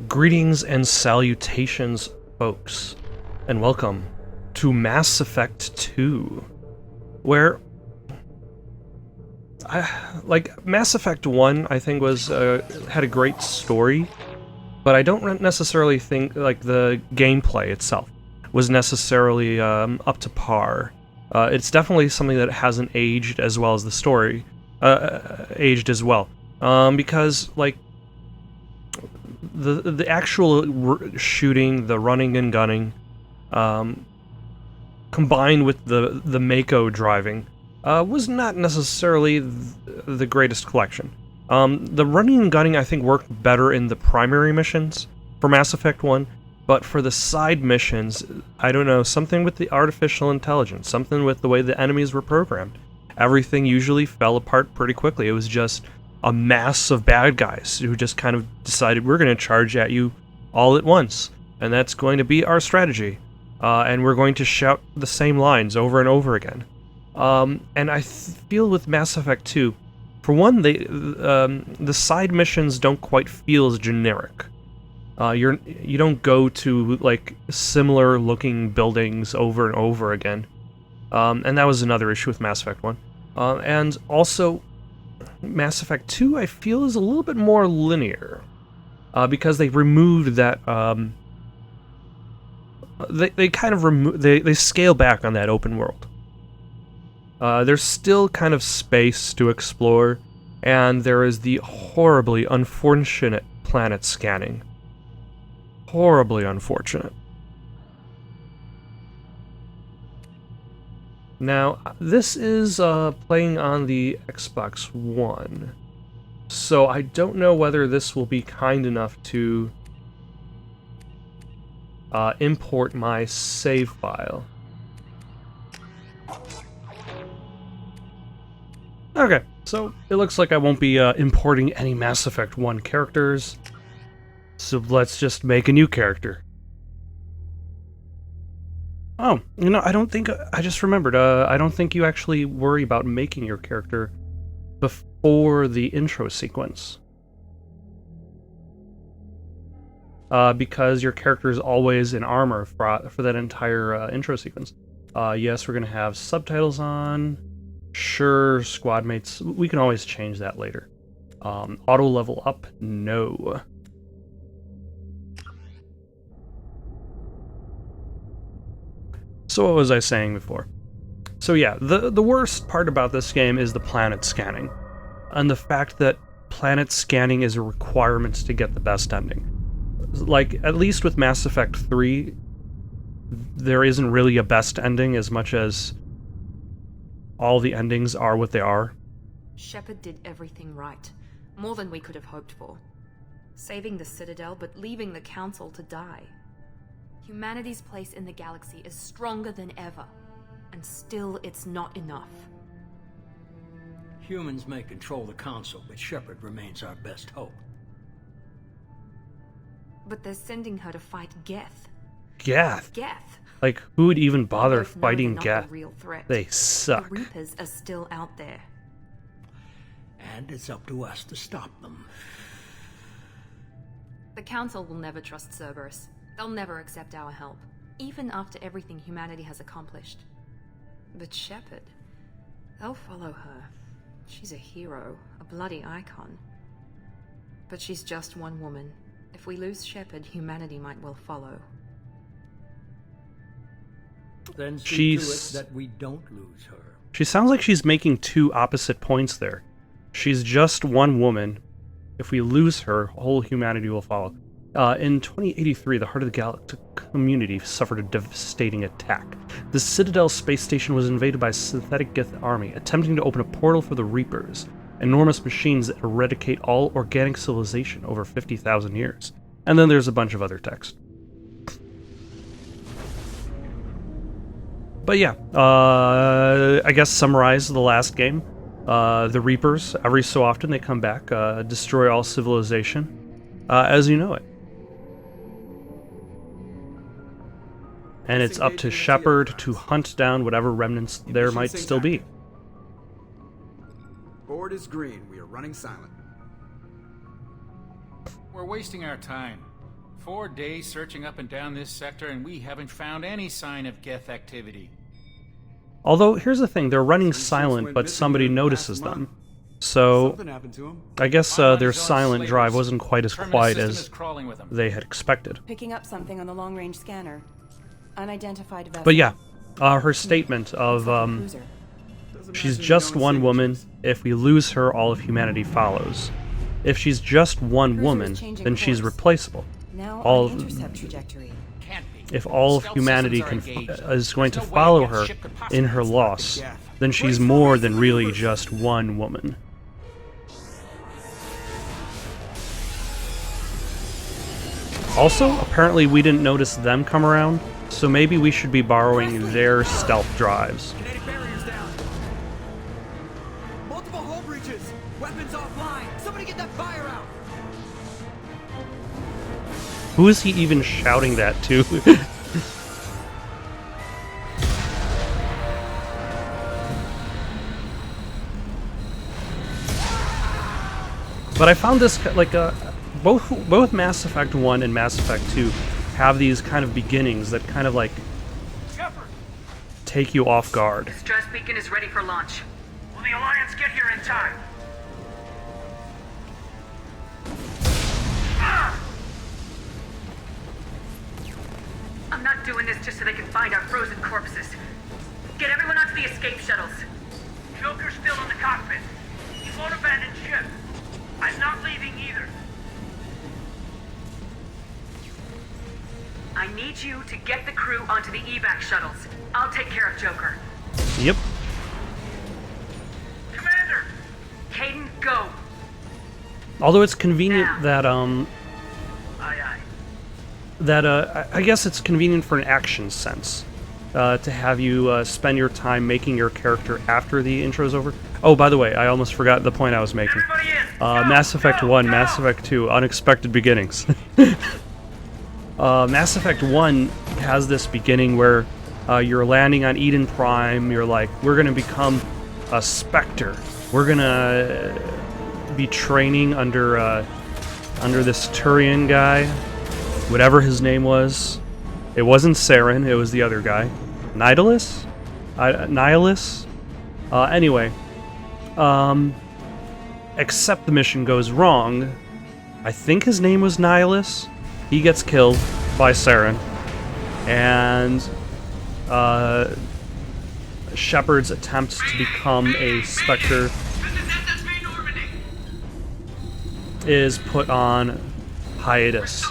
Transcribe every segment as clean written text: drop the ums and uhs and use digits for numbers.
Greetings and salutations, folks, and welcome to Mass Effect 2, where, Mass Effect 1, I think had a great story, but I don't necessarily think, the gameplay itself was necessarily, up to par. It's definitely something that hasn't aged as well as the story, aged as well, because, the actual shooting, the running and gunning, combined with the Mako driving, was not necessarily the greatest collection. The running and gunning, I think, worked better in the primary missions for Mass Effect 1, but for the side missions, I don't know, something with the artificial intelligence, something with the way the enemies were programmed. Everything usually fell apart pretty quickly. It was just a mass of bad guys who just kind of decided, we're going to charge at you all at once, and that's going to be our strategy. And we're going to shout the same lines over and over again. And I feel with Mass Effect 2, for one, the side missions don't quite feel as generic. You don't go to similar looking buildings over and over again. And that was another issue with Mass Effect 1. And also, Mass Effect 2, I feel, is a little bit more linear, because they removed that, they scale back on that open world. There's still kind of space to explore, and there is the horribly unfortunate planet scanning. Horribly unfortunate. Now, this is playing on the Xbox One, so I don't know whether this will be kind enough to import my save file. Okay, so it looks like I won't be importing any Mass Effect 1 characters, so let's just make a new character. Oh, I just remembered, I don't think you actually worry about making your character before the intro sequence. Because your character is always in armor for that entire intro sequence. Yes, we're gonna have subtitles on. Sure, squad mates, we can always change that later. Auto level up, no. So what was I saying before? So yeah, the worst part about this game is the planet scanning, and the fact that planet scanning is a requirement to get the best ending. At least with Mass Effect 3, there isn't really a best ending as much as all the endings are what they are. Shepard did everything right, more than we could have hoped for. Saving the Citadel, but leaving the Council to die. Humanity's place in the galaxy is stronger than ever, and still it's not enough. Humans may control the Council, but Shepard remains our best hope. But they're sending her to fight Geth. Geth? Geth. Who would even bother Both know fighting they're not Geth? the real threat. They suck. The Reapers are still out there. And it's up to us to stop them. The Council will never trust Cerberus. They'll never accept our help, even after everything humanity has accomplished. But Shepard, they'll follow her. She's a hero, a bloody icon. But she's just one woman. If we lose Shepard, humanity might well follow. Then see to it that we don't lose her. She sounds like she's making two opposite points there. She's just one woman. If we lose her, whole humanity will follow. In 2083, the Heart of the Galactic community suffered a devastating attack. The Citadel space station was invaded by a synthetic Geth army, attempting to open a portal for the Reapers, enormous machines that eradicate all organic civilization over 50,000 years. And then there's a bunch of other text. But yeah, I guess summarize the last game. The Reapers, every so often they come back, destroy all civilization, as you know it. And it's up to Shepard to hunt down whatever remnants there might still be. Board is green. We are running silent. We're wasting our time. 4 days searching up and down this sector, and we haven't found any sign of Geth activity. Although, here's the thing, they're running silent, but somebody notices them. So, Something happened to him. I guess their silent drive wasn't quite as Terminus quiet system as is crawling with them. they had expected. Picking up something on the long-range scanner. Unidentified vessel. But yeah, her statement of, Cruiser. she's just one woman. If we lose her, all of humanity follows. If she's just one Cruiser woman, is changing then she's course. replaceable. Now all- on intercept trajectory. Can't be. If all of Stealth humanity systems are engaged. is going to There's no way follow Geth her ship could possibly in her stop loss, Geth. then she's more than really just one woman. Also, apparently we didn't notice them come around, so maybe we should be borrowing their stealth drives. Kinetic barriers down. Multiple hull breaches. Weapons offline. Somebody get that fire out. Who is he even shouting that to? But I found this like both Mass Effect 1 and Mass Effect 2 have these kind of beginnings that kind of like take you off guard. Stress beacon is ready for launch. Will the Alliance get here in time? I'm not doing this just so they can find our frozen corpses. Get everyone onto the escape shuttles. Joker's still in the cockpit. He won't abandon ship. I'm not leaving either. I need you to get the crew onto the evac shuttles. I'll take care of Joker. Yep. Commander! Caden, go. Although it's convenient Now. that Aye, aye. I guess it's convenient for an action sense to have you spend your time making your character after the intro's over. Oh, by the way, I almost forgot the point I was making. Everybody in! Go, Mass Effect go, 1, go. Mass Effect 2, unexpected beginnings. Mass Effect 1 has this beginning where you're landing on Eden Prime, you're like, we're gonna become a Spectre. We're gonna be training under this Turian guy, whatever his name was. It wasn't Saren, it was the other guy. Nihilus? Nihilus? Anyway. Except the mission goes wrong. I think his name was Nihilus. He gets killed by Saren. And Shepard's attempts to become a Spectre is put on hiatus.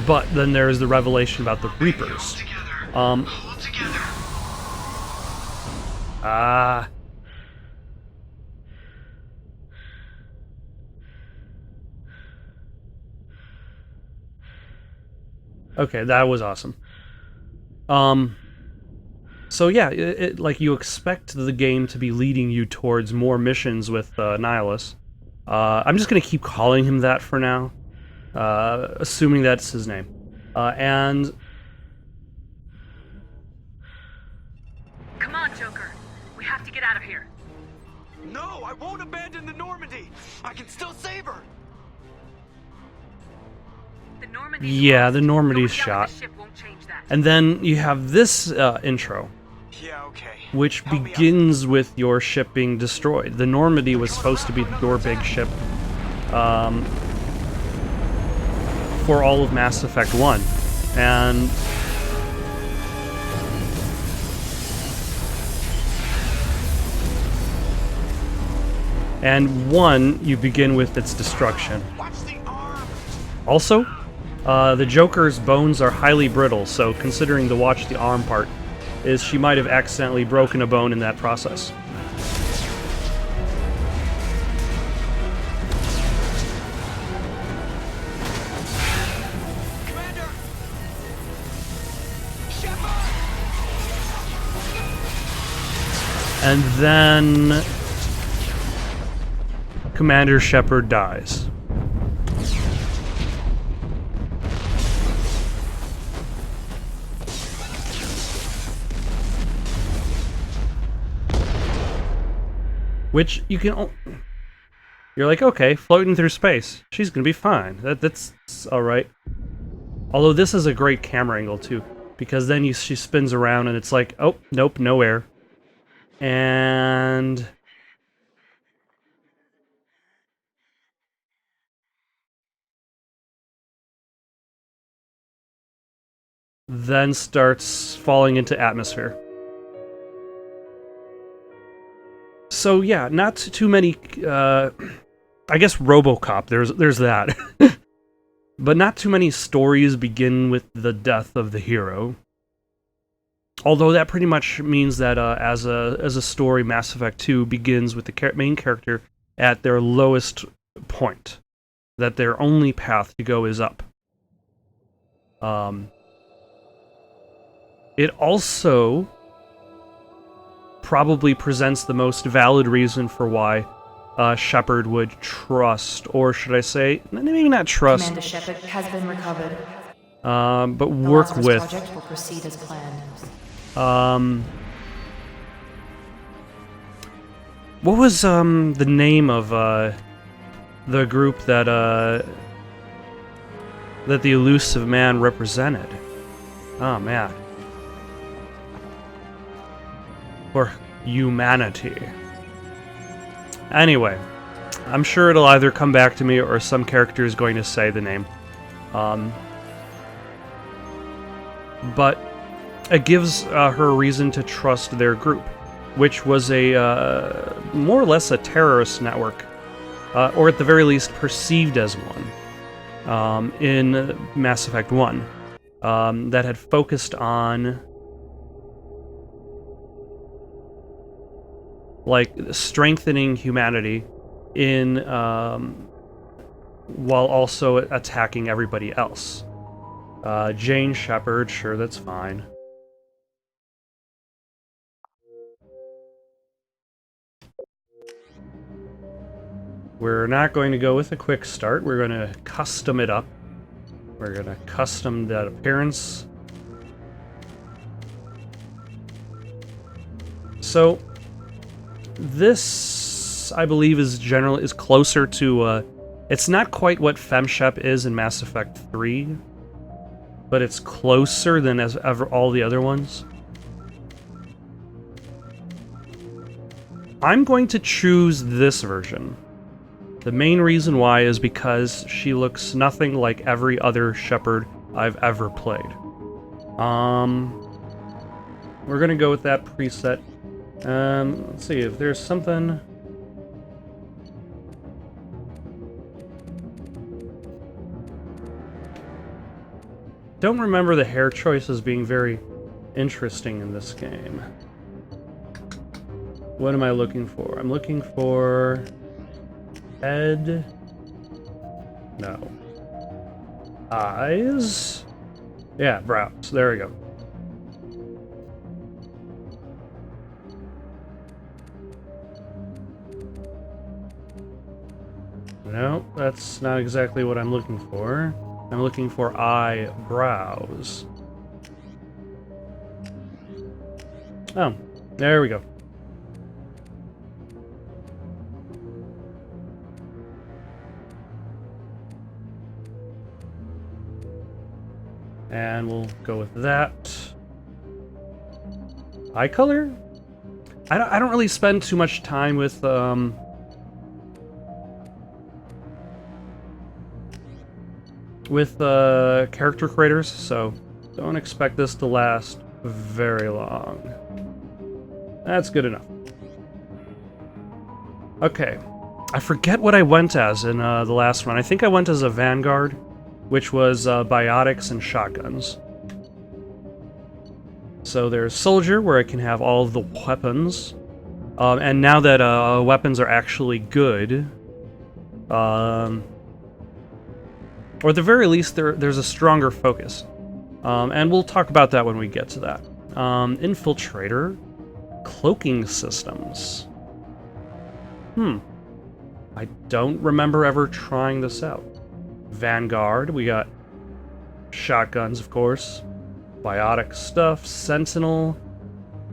But then there's the revelation about the Reapers. Okay, that was awesome. So yeah, like you expect the game to be leading you towards more missions with Nihilus. I'm just gonna keep calling him that for now, assuming that's his name. And Come on, Joker. We have to get out of here. No, I won't abandon the Normandy. I can still save her. The Normandy's yeah, lost. the Normandy's Going down with shot. the ship won't change that. And then you have this intro, Yeah, okay. which Help me out. begins with your ship being destroyed. The Normandy was supposed to be your big ship for all of Mass Effect 1. And you begin with its destruction. Watch the arm. Also, the Joker's bones are highly brittle, so considering the watch the arm part, is she might have accidentally broken a bone in that process. Commander. Shepard. And then Commander Shepard dies. Which you can You're like, okay, floating through space. She's gonna be fine. That's alright. Although this is a great camera angle, too. Because then she spins around and it's like, oh, nope, no air. And... then starts falling into atmosphere. So yeah, not too many, I guess RoboCop, there's that. But not too many stories begin with the death of the hero. Although that pretty much means that as a story, Mass Effect 2 begins with the main character at their lowest point. That their only path to go is up. It also probably presents the most valid reason for why Shepard would trust, or should I say, maybe not trust, Commander Shepard has been recovered. but work The Lazarus with. project will proceed as planned. What was the name of the group that the elusive man represented? Oh man. For humanity. Anyway, I'm sure it'll either come back to me or some character is going to say the name. But it gives her a reason to trust their group, which was a more or less a terrorist network, or at the very least perceived as one, in Mass Effect 1, that had focused on like strengthening humanity in while also attacking everybody else. Jane Shepard, sure, that's fine. We're not going to go with a quick start. We're going to custom it up. We're going to custom that appearance. So this, I believe, is closer to, it's not quite what FemShep is in Mass Effect 3, but it's closer than all the other ones. I'm going to choose this version. The main reason why is because she looks nothing like every other Shepard I've ever played. We're gonna go with that preset. Let's see if there's something. Don't remember the hair choices being very interesting in this game. What am I looking for? I'm looking for head. No. Eyes. Yeah, brows. There we go. No, that's not exactly what I'm looking for. I'm looking for eyebrows. Oh, there we go. And we'll go with that. Eye color? I don't really spend too much time with character creators, so don't expect this to last very long. That's good enough. Okay. I forget what I went as in the last one. I think I went as a Vanguard, which was biotics and shotguns. So there's Soldier, where I can have all of the weapons. And now that weapons are actually good, or at the very least, there's a stronger focus. And we'll talk about that when we get to that. Infiltrator, cloaking systems. I don't remember ever trying this out. Vanguard, we got shotguns, of course. Biotic stuff, Sentinel.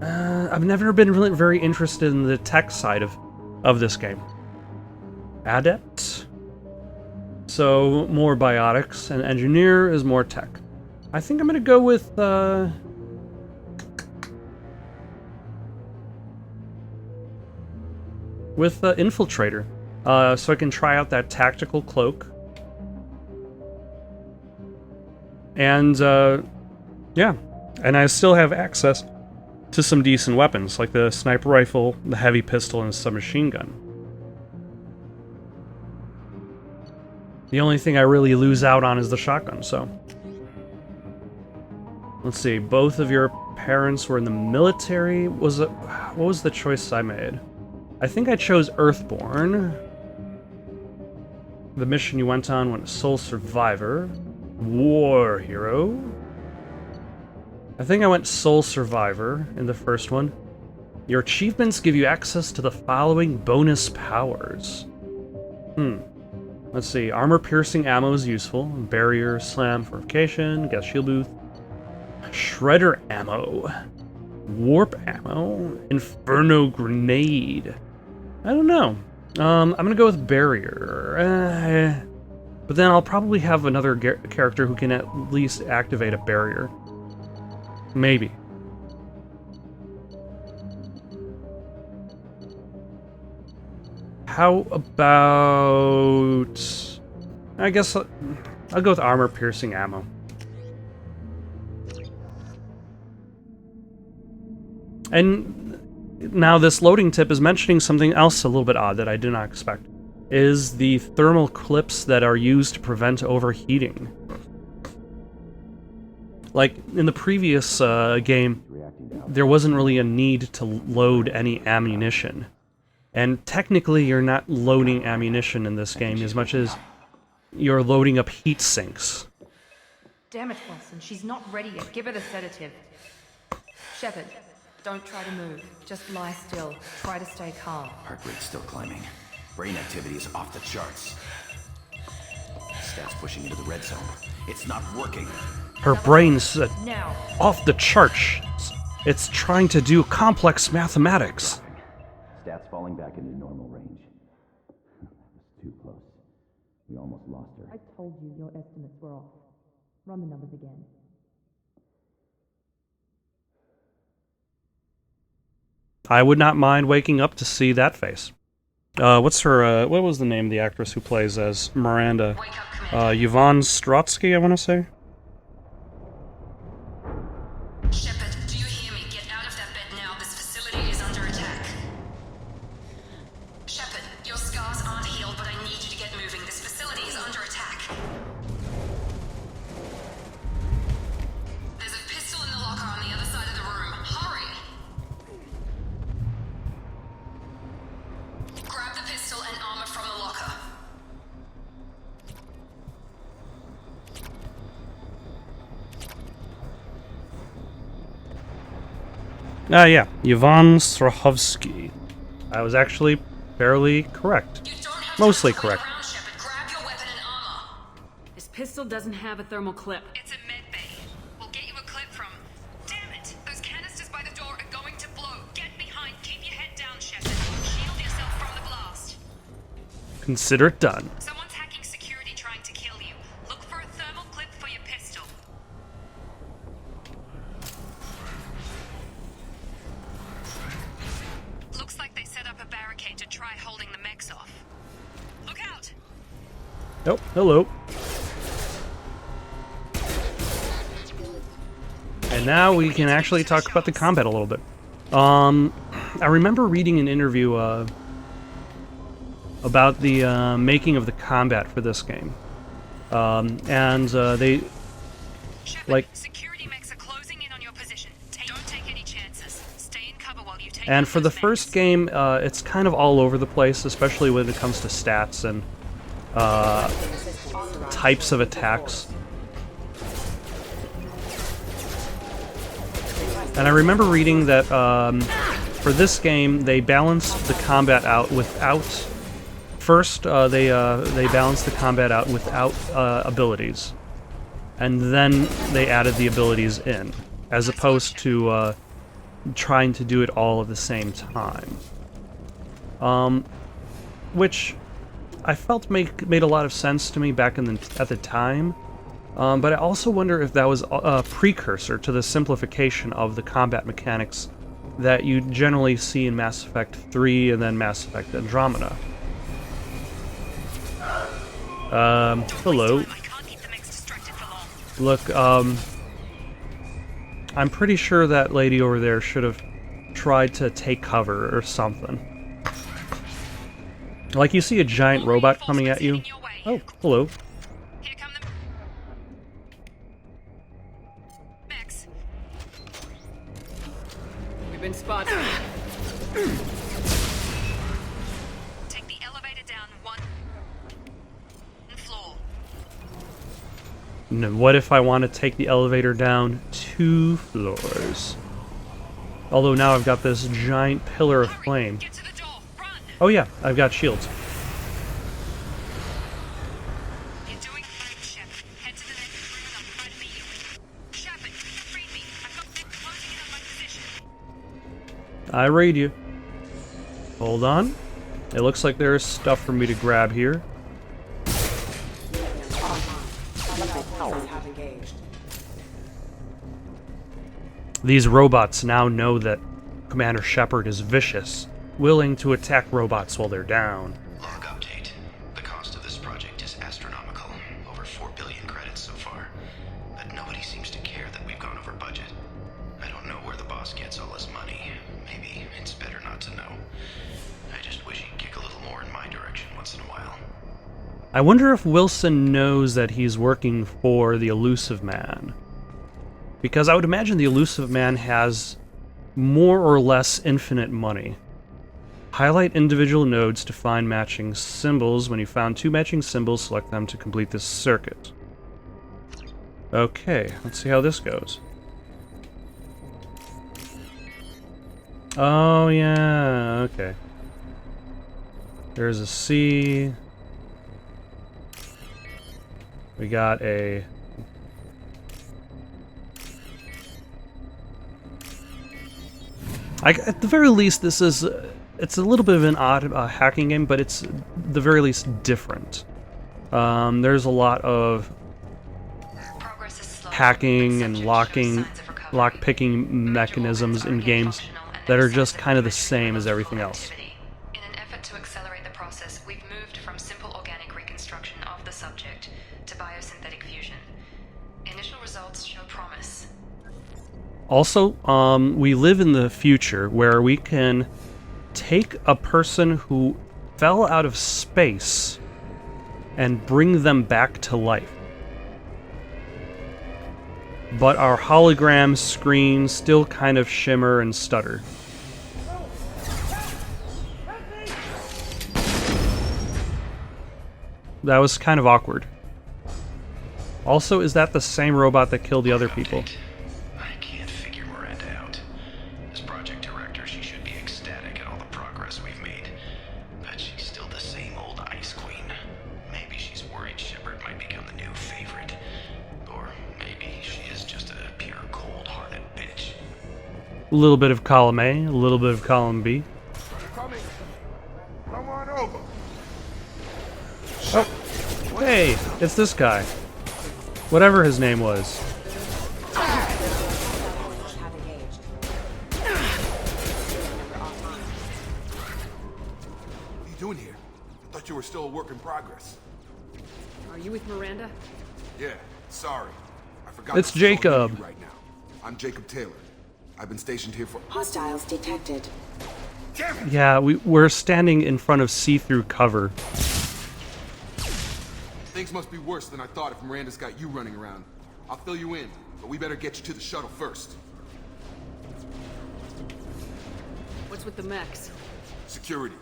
I've never been really very interested in the tech side of this game. Adept. So, more biotics, and engineer is more tech. I think I'm gonna go with, infiltrator. So I can try out that tactical cloak. And, yeah. And I still have access to some decent weapons, like the sniper rifle, the heavy pistol, and submachine gun. The only thing I really lose out on is the shotgun, so... Let's see, both of your parents were in the military? What was the choice I made? I think I chose Earthborn. The mission you went on went Sole Survivor. War Hero. I think I went Sole Survivor in the first one. Your achievements give you access to the following bonus powers. Let's see. Armor-piercing ammo is useful. Barrier, slam, fortification, gas shield booth. Shredder ammo. Warp ammo. Inferno grenade. I don't know. I'm gonna go with barrier. But then I'll probably have another character who can at least activate a barrier. Maybe. How about... I guess I'll go with armor-piercing ammo. And now this loading tip is mentioning something else a little bit odd that I did not expect. Is the thermal clips that are used to prevent overheating. Like, in the previous game, there wasn't really a need to load any ammunition. And technically, you're not loading ammunition in this game as much as you're loading up heat sinks. Damn it, Wilson, she's not ready yet. Give her the sedative. Shepard, don't try to move. Just lie still. Try to stay calm. Heart rate's still climbing. Brain activity is off the charts. Stats pushing into the red zone. It's not working. Her brain's off the charts. It's trying to do complex mathematics. Stats falling back into normal range. That was too close. We almost lost her. I told you your estimates were off. Run the numbers again. I would not mind waking up to see that face. What's her, what was the name of the actress who plays as Miranda? Yvonne Stratsky, I want to say? Shepard, do you hear me? Get out of that bed now. This facility is under attack. Shepard, your scars aren't healed, but I need you to get moving. This facility is under attack. There's a pistol in the locker on the other side of the room. Hurry! Grab the pistol and armor from the locker. Yeah, Yvonne Strahovski. I was actually fairly correct. Mostly correct. This pistol doesn't have a thermal clip. It's a med bay. We'll get you a clip from... Damn it! Those canisters by the door are going to blow. Get behind. Keep your head down, Shepard. Shield yourself from the blast. Consider it done. Someone's hacking security trying to kill you. Look for a thermal clip for your pistol. Looks like they set up a barricade to try holding the mechs off. Look out! Oh, hello. And now we can actually talk about the combat a little bit. I remember reading an interview about the making of the combat for this game. They... like... Security mechs are closing in on your position. Don't take any chances. Stay in cover while you take And out for the those first mechs. game, it's kind of all over the place, especially when it comes to stats and types of attacks. And I remember reading that for this game, they balanced the combat out without... First, they balanced the combat out without abilities. And then they added the abilities in, as opposed to trying to do it all at the same time. Which I felt made a lot of sense to me back at the time. But I also wonder if that was a precursor to the simplification of the combat mechanics that you generally see in Mass Effect 3 and then Mass Effect Andromeda. Hello. Look, I'm pretty sure that lady over there should have tried to take cover or something. Like, you see a giant robot coming at you. Oh, hello. Here come the Max. We've been spotted. Take the elevator down 1 floor. No, what if I want to take the elevator down 2 floors? Although now I've got this giant pillar of flame. Get to the door. Run. Oh yeah, I've got shields. You're doing great, Shep. Head to the next room and I'll try to meet you. Shepard, read me. I've got them closing in on my position. I read you. Hold on. It looks like there is stuff for me to grab here. These robots now know that Commander Shepard is vicious, willing to attack robots while they're down. Log update. The cost of this project is astronomical. Over 4 billion credits so far. But nobody seems to care that we've gone over budget. I don't know where the boss gets all his money. Maybe it's better not to know. I just wish he'd kick a little more in my direction once in a while. I wonder if Wilson knows that he's working for the Elusive Man. Because I would imagine the Elusive Man has more or less infinite money. Highlight individual nodes to find matching symbols. When you found 2 matching symbols, select them to complete this circuit. Okay, let's see how this goes. Oh, yeah, okay. There's a C. We got a... at the very least, this is... it's a little bit of an odd hacking game, but it's the very least different. There's a lot of hacking and lock-picking mechanisms in games that are just kind of the same as everything else. In an effort to accelerate the process, we've moved from simple organic reconstruction of the subject to biosynthetic fusion. Initial results show promise. Also, we live in the future where we can take a person who fell out of space and bring them back to life. But our hologram screens still kind of shimmer and stutter. That was kind of awkward. Also, is that the same robot that killed the other people? I can't figure Miranda out. As project director, she should be ecstatic at all the progress we've made. But she's still the same old Ice Queen. Maybe she's worried Shepard might become the new favorite. Or maybe she is just a pure cold-hearted bitch. A little bit of column A, a little bit of column B. Coming. Come on over. Oh, hey, it's this guy. Whatever his name was. What are you doing here? I thought you were still a work in progress. Are you with Miranda? Yeah, sorry. I forgot. It's to show you Jacob. right now. I'm Jacob Taylor. I've been stationed here for... Hostiles detected. Damn it! Yeah, we're standing in front of see-through cover. Things must be worse than I thought if Miranda's got you running around. I'll fill you in, but we better get you to the shuttle first. What's with the mechs? Security.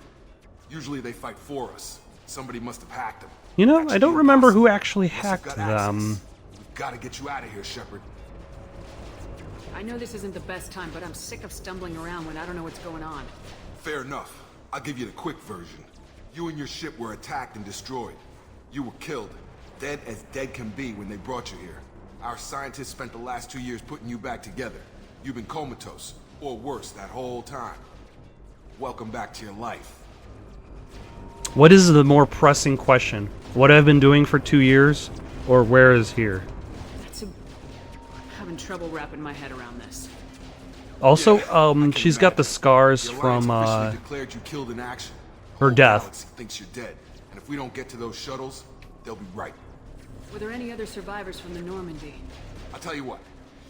Usually they fight for us. Somebody must have hacked them. You know, I don't remember who actually Unless you've hacked got them. access. We've got to get you out of here, Shepard. I know this isn't the best time, but I'm sick of stumbling around when I don't know what's going on. Fair enough. I'll give you the quick version. You and your ship were attacked and destroyed. You were killed. Dead as dead can be when they brought you here. Our scientists spent the last 2 years putting you back together. You've been comatose, or worse, that whole time. Welcome back to your life. What is the more pressing question? What I've been doing for 2 years, or where is here? I'm having trouble wrapping my head around this. Also, she's got the scars The from Alliance officially declared you killed in action. The her whole death. galaxy thinks you're dead, and if we don't get to those shuttles, they'll be right. Were there any other survivors from the Normandy? I'll tell you what.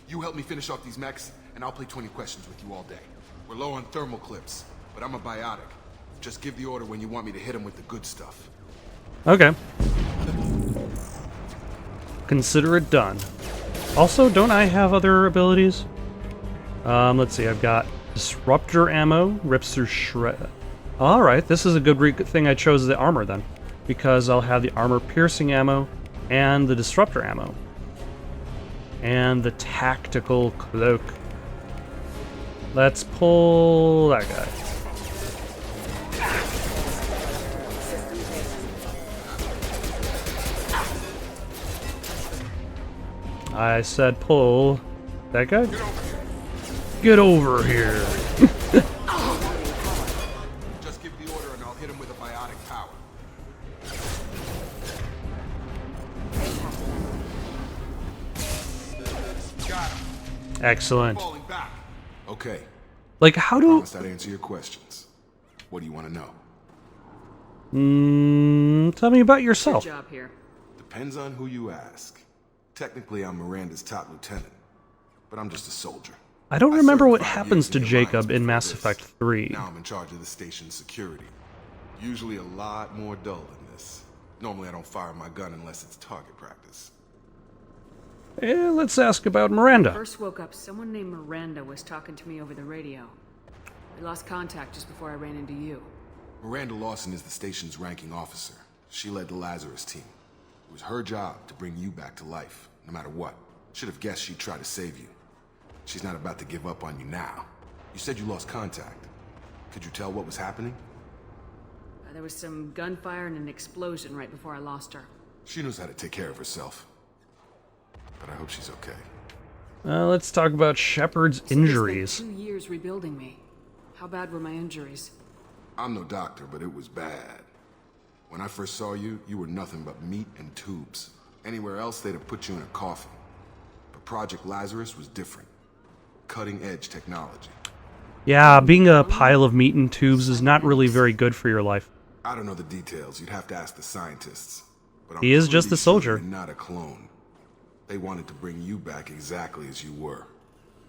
You help me finish off these mechs, and I'll play 20 questions with you all day. We're low on thermal clips, but I'm a biotic. Just give the order when you want me to hit them with the good stuff. Okay. Consider it done. Also, don't I have other abilities? Let's see. I've got disruptor ammo, rips through shred. All right, this is a good thing I chose the armor then, because I'll have the armor piercing ammo and the disruptor ammo and the tactical cloak. Let's pull that guy. I said pull that guy. Get over here. Just give the order and I'll hit him with a biotic power. Got him. Excellent. Falling back. Okay. Like, how do... Promise I'd answer your questions. What do you want to know? Tell me about yourself. Good job here. Depends on who you ask. Technically, I'm Miranda's top lieutenant, but I'm just a soldier. I don't I remember served what 5 happens years to in the Alliance Jacob in before Mass this. Effect 3. Now I'm in charge of the station's security. Usually a lot more dull than this. Normally I don't fire my gun unless it's target practice. Let's ask about Miranda. First woke up, someone named Miranda was talking to me over the radio. We lost contact just before I ran into you. Miranda Lawson is the station's ranking officer. She led the Lazarus team. It was her job to bring you back to life, no matter what. Should have guessed she'd try to save you. She's not about to give up on you now. You said you lost contact. Could you tell what was happening? There was some gunfire and an explosion right before I lost her. She knows how to take care of herself. But I hope she's okay. Let's talk about Shepard's injuries. Spent 2 years rebuilding me. How bad were my injuries? I'm no doctor, but it was bad. When I first saw you, you were nothing but meat and tubes. Anywhere else, they'd have put you in a coffin. But Project Lazarus was different. Cutting-edge technology. Yeah, being a pile of meat and tubes is not really very good for your life. I don't know the details. You'd have to ask the scientists. But He is just pretty a soldier. sure you're not a clone. They wanted to bring you back exactly as you were.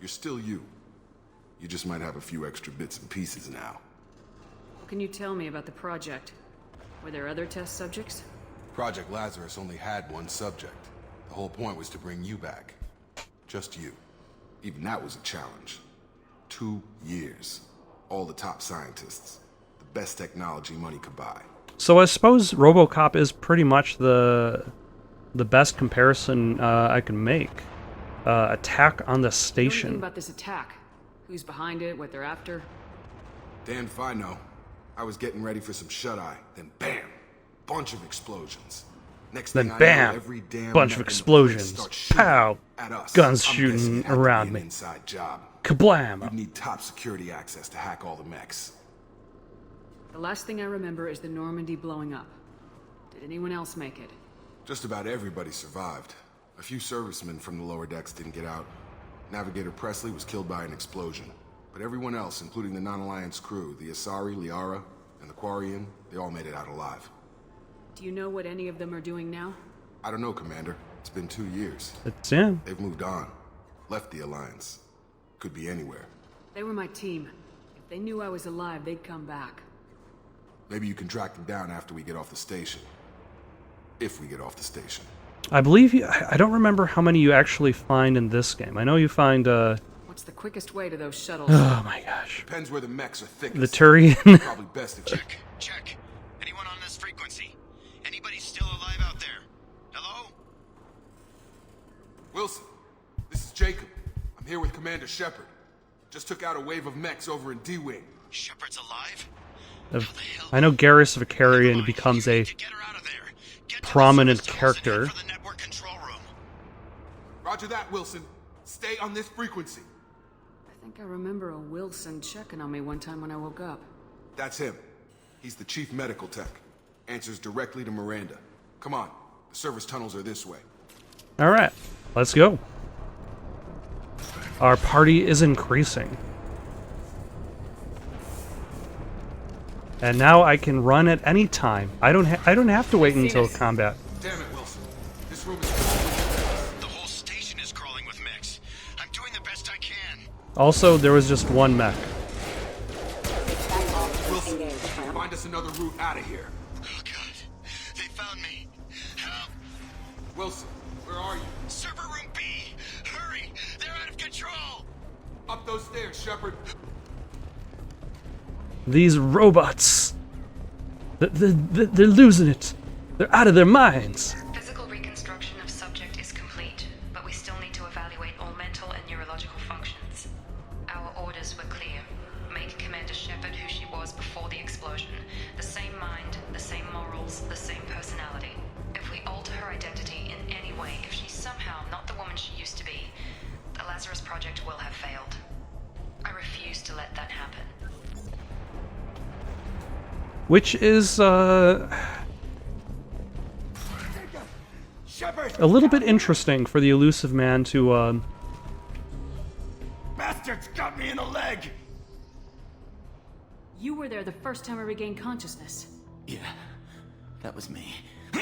You're still you. You just might have a few extra bits and pieces now. What can you tell me about the project? Were there other test subjects? Project Lazarus only had one subject. The whole point was to bring you back. Just you. Even that was a challenge. 2 years. All the top scientists. The best technology money could buy. So I suppose RoboCop is pretty much the best comparison I can make. Attack on the You know anything station. about this attack? Who's behind it? What they're after? Damned if I know. I was getting ready for some shut-eye, then bam! Bunch of explosions. Next Then thing I bam! know, every damn Bunch of mech in the place explosions. starts shooting Pow! at us. Guns I'm shooting guessing it had to be around an me. Inside job. Kablam! You'd need top security access to hack all the mechs. The last thing I remember is the Normandy blowing up. Did anyone else make it? Just about everybody survived. A few servicemen from the lower decks didn't get out. Navigator Presley was killed by an explosion. But everyone else, including the non-Alliance crew, the Asari, Liara, and the Quarian, they all made it out alive. Do you know what any of them are doing now? I don't know, Commander. It's been 2 years. It's him. They've moved on. Left the Alliance. Could be anywhere. They were my team. If they knew I was alive, they'd come back. Maybe you can track them down after we get off the station. If we get off the station. I believe you... I don't remember how many you actually find in this game. I know you find, What's the quickest way to those shuttles? Oh my gosh. Depends where the mechs are thickest. The Turian. Probably best if you... Check. Anyone on this frequency? Anybody still alive out there? Hello? Wilson, this is Jacob. I'm here with Commander Shepard. Just took out a wave of mechs over in D-Wing. Shepard's alive? I know Garrus Vicarian becomes a Get her out of there. Get to the prominent service tunnels and head character. for the network control room. Roger that, Wilson. Stay on this frequency. I think I remember a Wilson checking on me one time when I woke up. That's him. He's the chief medical tech. Answers directly to Miranda. Come on, the service tunnels are this way. All right, let's go. Our party is increasing. And now I can run at any time. I don't have to wait until combat. Damn it, Wilson. This room is... The whole station is crawling with mechs. I'm doing the best I can. Also, there was just one mech. Wilson, find us another route out of here. Oh god, they found me. Help! Wilson, where are you? Server room B! Hurry! They're out of control! Up those stairs, Shepard. These robots. They're losing it. They're out of their minds. Physical reconstruction of subject is complete, but we still need to evaluate all mental and neurological functions. Our orders were clear. Make Commander Shepard who she was before the explosion. The same mind, the same morals, the same personality. If we alter her identity in any way, if she's somehow not the woman she used to be, the Lazarus Project will have failed. I refuse to let that happen. Which is, a little bit interesting for the elusive man to, Bastards got me in the leg! You were there the first time I regained consciousness. Yeah, that was me. How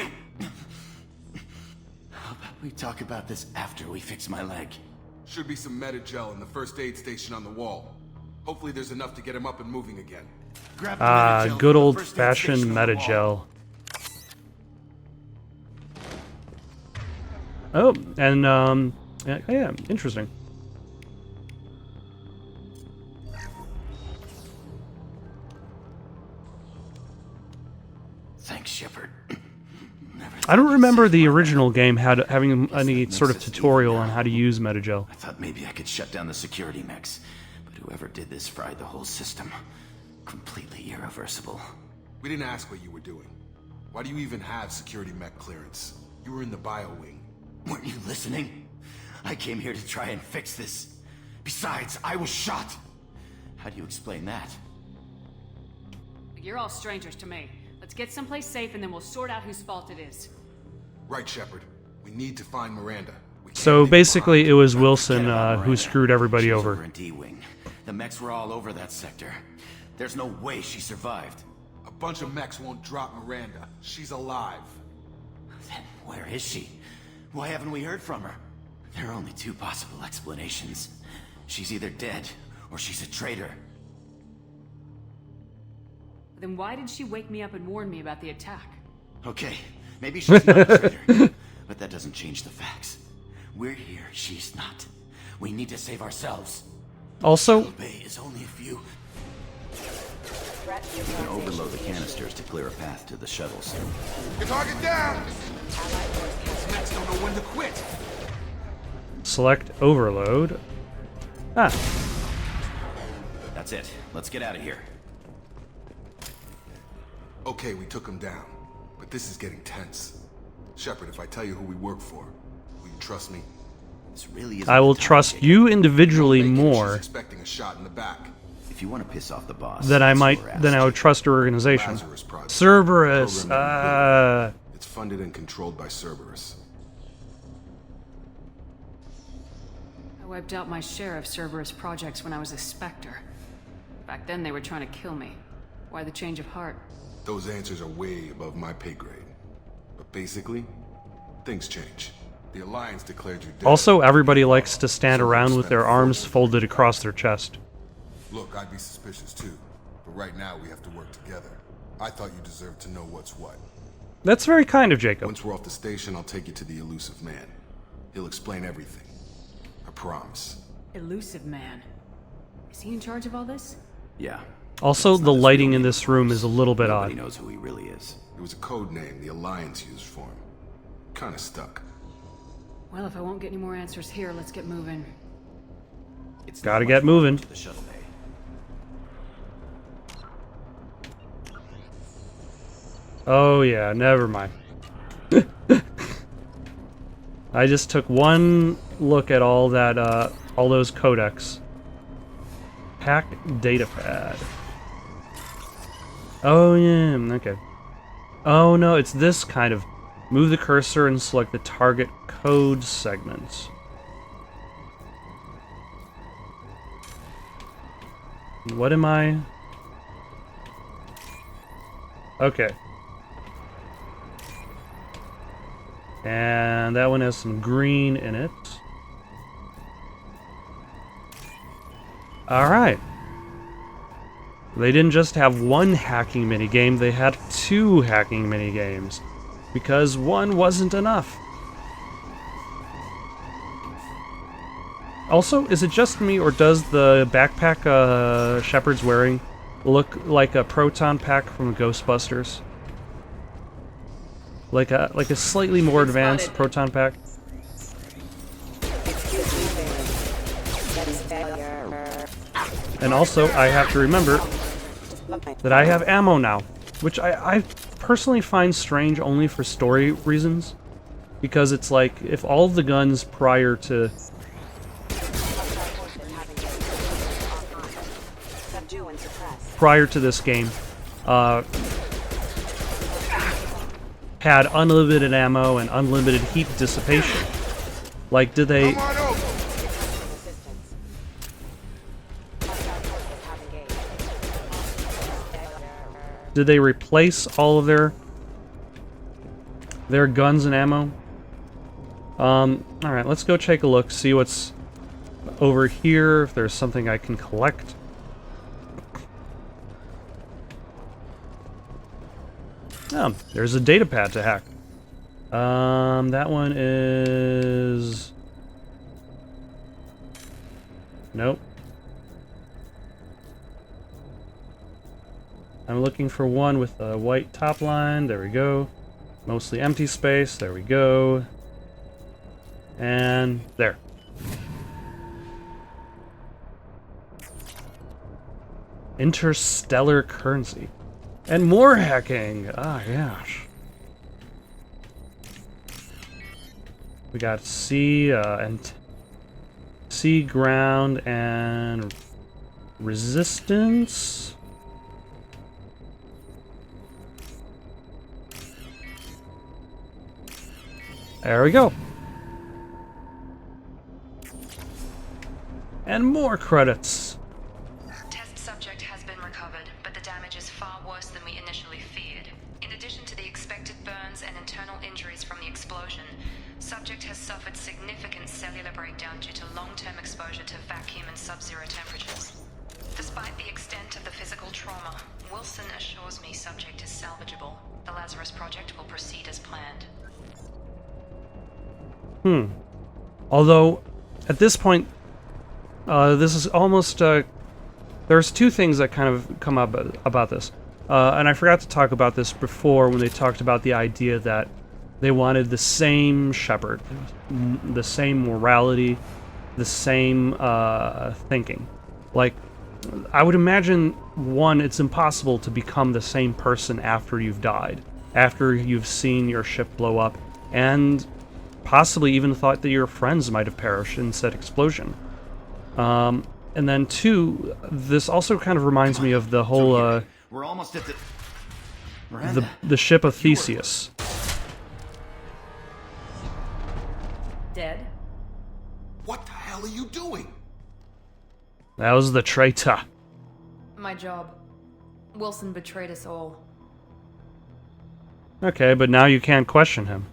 about we talk about this after we fix my leg? Should be some Metagel in the first aid station on the wall. Hopefully there's enough to get him up and moving again. Grab the Metagel good from the old-fashioned first aid station on the wall. Metagel. Oh, and, yeah, interesting. Thanks, Shepard. I don't remember the original game having any sort of tutorial on how to use Metagel. I thought maybe I could shut down the security mechs, but whoever did this fried the whole system. Completely irreversible. We didn't ask what you were doing. Why do you even have security mech clearance? You were in the bio wing. Weren't you listening? I came here to try and fix this. Besides, I was shot. How do you explain that? You're all strangers to me. Let's get someplace safe and then we'll sort out whose fault it is. Right, Shepard. We need to find Miranda. So basically, it was Wilson who screwed everybody She's over. in D-Wing. The mechs were all over that sector. There's no way she survived. A bunch of mechs won't drop Miranda. She's alive. Then where is she? Why haven't we heard from her? There are only two possible explanations. She's either dead, or she's a traitor. Then why did she wake me up and warn me about the attack? Okay, maybe she's not a traitor, but that doesn't change the facts. We're here, she's not. We need to save ourselves. Also, Bay is only a few. You can overload the canisters to clear a path to the shuttles. Your target down! These mechs don't know when to quit. select overload. Ah, That's it. Let's get out of here. Okay, we took him down, but this is getting tense. Shepard, if I tell you who we work for, will you trust me? This really isn't I will the time, trust Jacob. you individually She's more expecting a shot in the back. If you want to piss off the boss, than I that's might what we're than I would asking. trust your organization. Lazarus Project. Cerberus. Program It's funded and controlled by Cerberus. I wiped out my share of Cerberus projects when I was a Spectre. Back then they were trying to kill me. Why the change of heart? Those answers are way above my pay grade. But basically, things change. The Alliance declared you dead. Also, everybody likes to stand around with their arms folded across their chest. Look, I'd be suspicious too. But right now we have to work together. I thought you deserved to know what's what. That's very kind of Jacob. Once we're off the station, I'll take you to the elusive man. He'll explain everything. I promise. Elusive man. Is he in charge of all this? Yeah. Also, the lighting in this room is a little bit Nobody odd. knows who he really is. It was a code name the Alliance used for him. Kinda stuck. Well, if I won't get any more answers here, let's get moving. It's Gotta not get much moving. to the shuttle bay. Oh yeah, never mind. I just took one look at all that, all those codecs. Pack data pad. Oh yeah, okay. Oh no, it's this kind of... Move the cursor and select the target code segments. What am I... Okay. And that one has some green in it. Alright. They didn't just have one hacking minigame, they had 2 hacking minigames. Because one wasn't enough. Also, is it just me, or does the backpack Shepard's wearing look like a proton pack from Ghostbusters? Like a slightly more advanced proton pack? And also, I have to remember that I have ammo now, which I personally find strange only for story reasons. Because it's like, if all of the guns prior to... this game, had unlimited ammo and unlimited heat dissipation. Like, did they... Did they replace all of their guns and ammo? Alright, let's go take a look, see what's over here, if there's something I can collect. Oh, there's a data pad to hack. That one is... Nope. I'm looking for one with a white top line. There we go. Mostly empty space. There we go. And there. Interstellar currency. And more hacking! Ah, gosh. We got sea, and sea, ground, and resistance. There we go. And more credits. Test subject has been recovered, but the damage is far worse than we initially feared. In addition to the expected burns and internal injuries from the explosion, subject has suffered significant cellular breakdown due to long-term exposure to vacuum and sub-zero temperatures. Despite the extent of the physical trauma, Wilson assures me subject is salvageable. The Lazarus Project will proceed as planned. Although, at this point, this is almost, there's 2 things that kind of come up about this. And I forgot to talk about this before when they talked about the idea that they wanted the same Shepard, the same morality, the same thinking. Like, I would imagine, one, it's impossible to become the same person after you've died, after you've seen your ship blow up, and possibly even thought that your friends might have perished in said explosion. And then 2, this also kind of reminds me of the whole, We're almost at the ship of Theseus. Dead? What the hell are you doing? That was the traitor. My job. Wilson betrayed us all. Okay, but now you can't question him.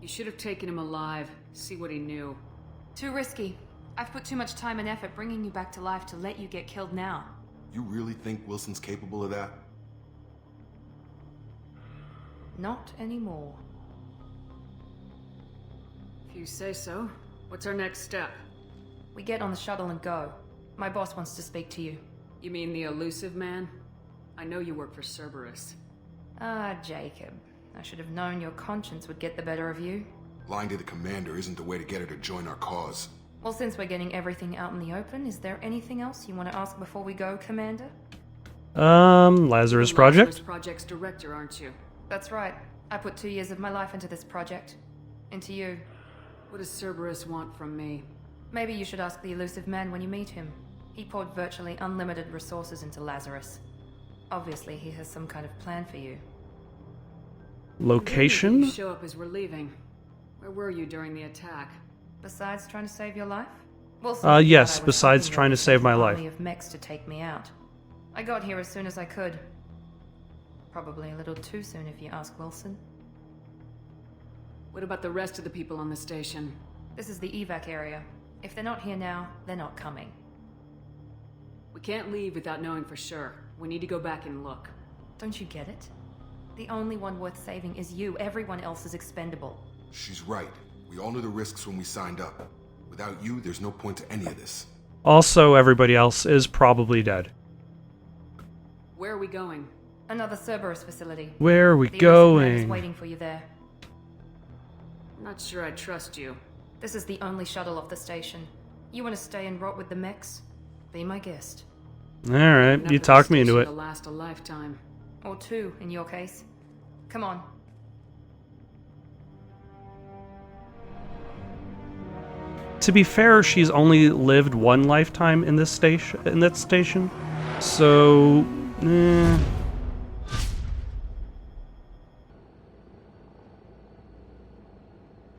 You should have taken him alive, see what he knew. Too risky. I've put too much time and effort bringing you back to life to let you get killed now. You really think Wilson's capable of that? Not anymore. If you say so. What's our next step? We get on the shuttle and go. My boss wants to speak to you. You mean the elusive man? I know you work for Cerberus. Ah, Jacob. I should have known your conscience would get the better of you. Lying to the commander isn't the way to get her to join our cause. Well, since we're getting everything out in the open, is there anything else you want to ask before we go, Commander? Lazarus Project? Lazarus Project's director, aren't you? That's right. I put 2 years of my life into this project. Into you. What does Cerberus want from me? Maybe you should ask the elusive man when you meet him. He poured virtually unlimited resources into Lazarus. Obviously, he has some kind of plan for you. Location? You show up as we're leaving. Where were you during the attack? Besides trying to save your life? Yes, besides trying to save my life. Of mechs to take me out. I got here as soon as I could. Probably a little too soon if you ask Wilson. What about the rest of the people on the station? This is the evac area. If they're not here now, they're not coming. We can't leave without knowing for sure. We need to go back and look. Don't you get it? The only one worth saving is you. Everyone else is expendable. She's right. We all knew the risks when we signed up. Without you, there's no point to any of this. Also, everybody else is probably dead. Where are we going? Another Cerberus facility. Where are we The Elusive Man is going? waiting for you there. Not sure I trust you. This is the only shuttle off the station. You want to stay and rot with the mechs? Be my guest. Alright, you Enough talked me into station it. to last a lifetime. Or two, in your case. Come on. To be fair, she's only lived one lifetime in this station. So,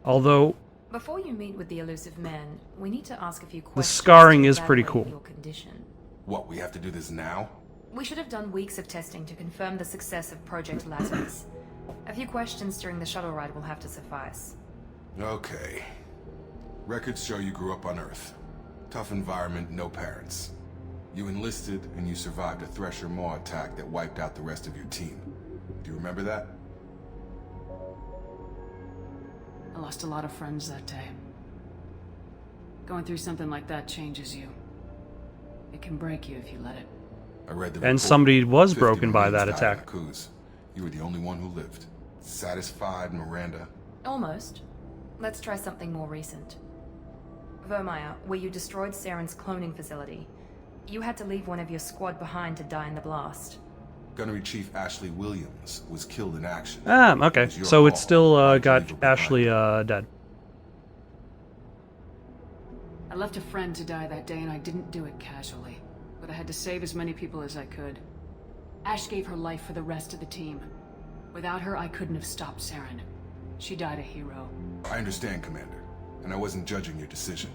Although Before you meet with the Elusive Man, we need to ask a few the questions. scarring to is pretty evaluate cool. Your condition. What, we have to do this now? We should have done weeks of testing to confirm the success of Project Lattice. A few questions during the shuttle ride will have to suffice. Okay. Records show you grew up on Earth. Tough environment, no parents. You enlisted and you survived a Thresher Maw attack that wiped out the rest of your team. Do you remember that? I lost a lot of friends that day. Going through something like that changes you. It can break you if you let it. I read the And report. somebody was 50 broken by Marines that died attack. in a cruise. You were the only one who lived. Satisfied, Miranda? Almost. Let's try something more recent. Vermeer, where you destroyed Saren's cloning facility. You had to leave one of your squad behind to die in the blast. Gunnery Chief Ashley Williams was killed in action. Okay. It was your So it's call still not to got leave her behind. Ashley dead. I left a friend to die that day and I didn't do it casually. But I had to save as many people as I could. Ash gave her life for the rest of the team. Without her, I couldn't have stopped Saren. She died a hero. I understand, Commander, and I wasn't judging your decision.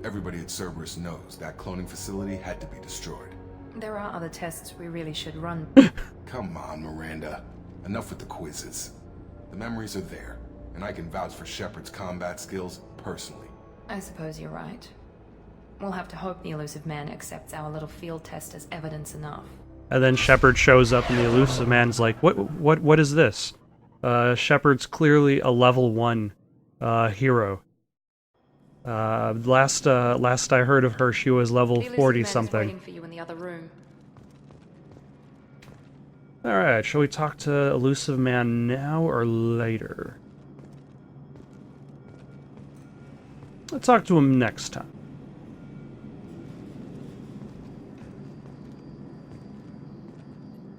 Everybody at Cerberus knows that cloning facility had to be destroyed. There are other tests we really should run. Come on, Miranda. Enough with the quizzes. The memories are there, and I can vouch for Shepard's combat skills personally. I suppose you're right. We'll have to hope the Elusive Man accepts our little field test as evidence enough. And then Shepard shows up and the Elusive Man's like, what is this? Shepard's clearly a level 1 hero. Last I heard of her, she was level The Elusive 40 Man is something. waiting for you in the other room. Alright, shall we talk to Elusive Man now or later? Let's talk to him next time.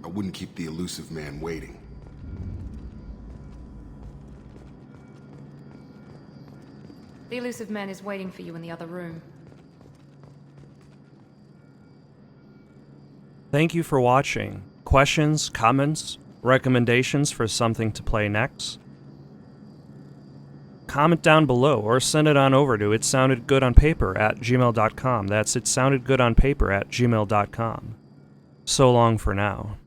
I wouldn't keep the Elusive Man waiting. The Elusive Man is waiting for you in the other room. Thank you for watching. Questions, comments, recommendations for something to play next? Comment down below or send it on over to itsoundedgoodonpaper@gmail.com. That's itsoundedgoodonpaper@gmail.com. So long for now.